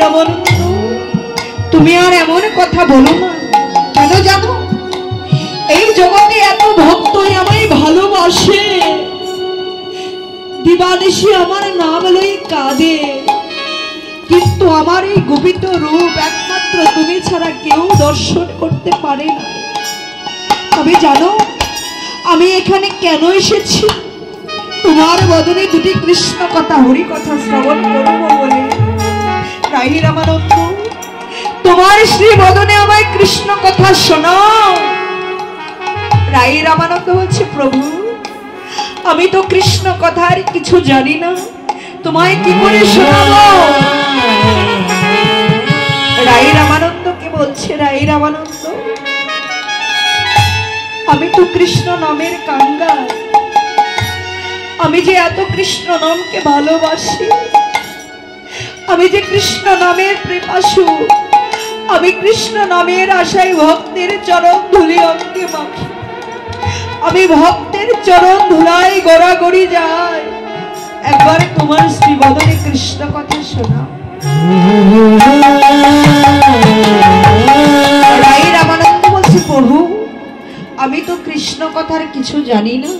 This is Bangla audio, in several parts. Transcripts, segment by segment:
রামানন্দ, তুমি আর এমন কথা বলো না। কেন জানো? এই জগতে এত ভক্তই আমায় ভালোবাসে, দিবানিশি আমার নাম লই কাঁদে, কিন্তু আমার এই গোপিত রূপ একমাত্র তুমি ছাড়া কেউ দর্শন করতে পারে না। তবে জানো আমি এখানে কেন এসেছি? তোমার বদনে দুটি কৃষ্ণ কথা, হরি কথা শ্রবণ করবো বলে। রাই রামানন্দ, তোমার শ্রী বদনে আমায় কৃষ্ণ কথা শোনাও। রাই রামানন্দ বলছে, প্রভু আমি তো কৃষ্ণ কথার কিছু জানি না, তোমায় কি করে শোনাবো? রাই রামানন্দকে বলছে, রাই রামানন্দ আমি তো কৃষ্ণ নামের কাঙ্গাল, আমি যে এত কৃষ্ণ নামকে ভালোবাসি, আমি যে কৃষ্ণ নামের প্রেমাসু, আমি কৃষ্ণ নামের আশায় ভক্তের চরণ ধুলি অঙ্গে মাখি, আমি ভক্তের চরণ ধুলাই গড়াগড়ি যাই। একবার তোমার শ্রীবদনে কৃষ্ণ কথা শোনা। রাই রামানন্দ বলছে, প্রভু আমি তো কৃষ্ণ কথার কিছু জানি না,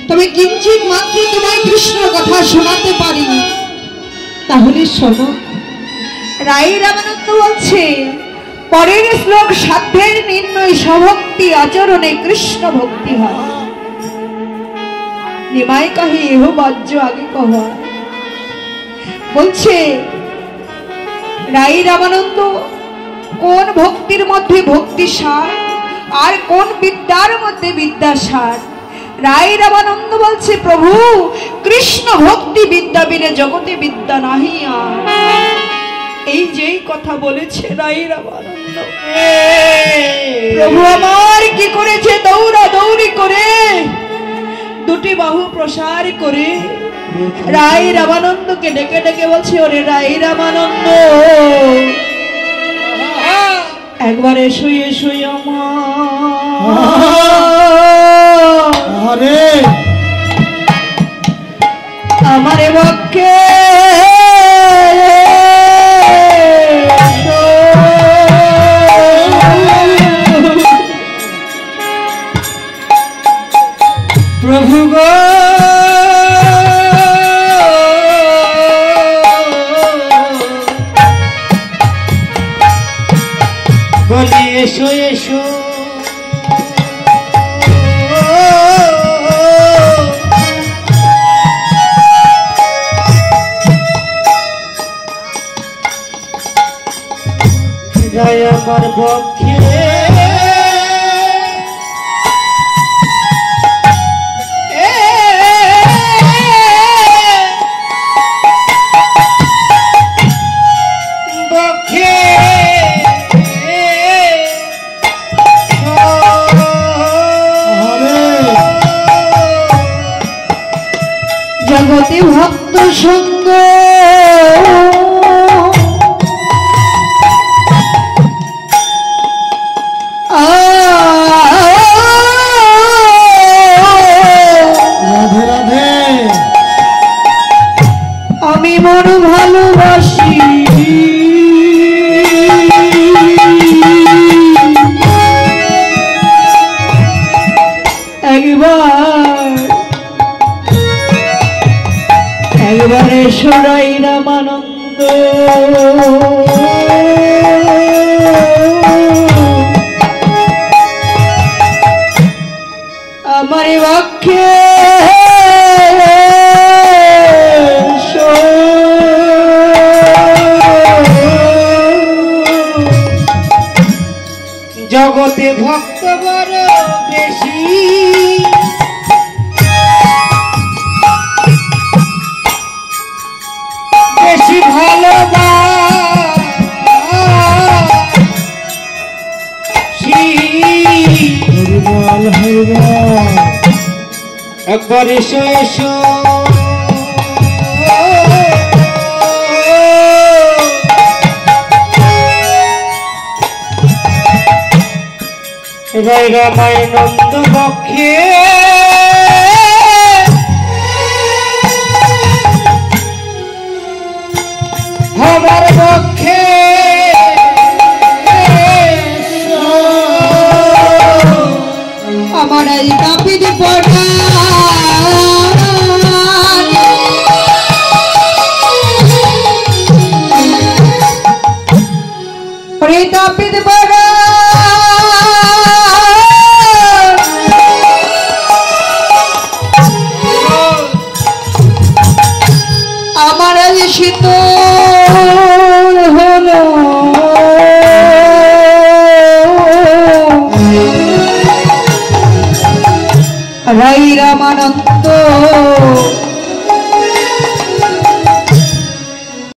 তবে কিঞ্চিত মাত্র তোমায় কৃষ্ণ কথা শোনাতে পারি। তাহলে শোনো। রাই রামানন্দ বলছে, পরের শ্লোক, সাধ্যের নির্ণয় স্বভক্তি আচরণে কৃষ্ণ ভক্তি হয়। নিমাই কহে এহ বাজ্য আগে কহ। বলছে রাই রামানন্দ, কোন ভক্তির মধ্যে ভক্তি সার আর কোন বিদ্যার মধ্যে বিদ্যা সার? রাই রামানন্দ বলছে, প্রভু কৃষ্ণ ভক্তি বিদ্যা বিনে জগতে বিদ্যা নাহি আর। এই যেই কথা বলেছে রাই রামানন্দ, প্রভু আমার কি করেছে, দৌড়া দৌড়ি করে দুটি বাহু প্রসার করে রাই রামানন্দকে ডেকে ডেকে বলছে, ওরে রাই রামানন্দ একবার এসো এসো আমারে পক্ষে প্রভু গো বলি এসো এসো জয় আমার পক্ষে জগতে ভক্ত সঙ্গ রাধে রাধে আমি মন ভালোবাসি একবারে সরাই রামানন্দ আমার পক্ষে জগতে ভক্ত বড় বেশি বেশি ভালোবাসি একবার এসো এসো রাই রামানন্দ পক্ষে আমার পক্ষে নাপিত বাগা আমার আজ শীতল হলো রাই রামানন্দ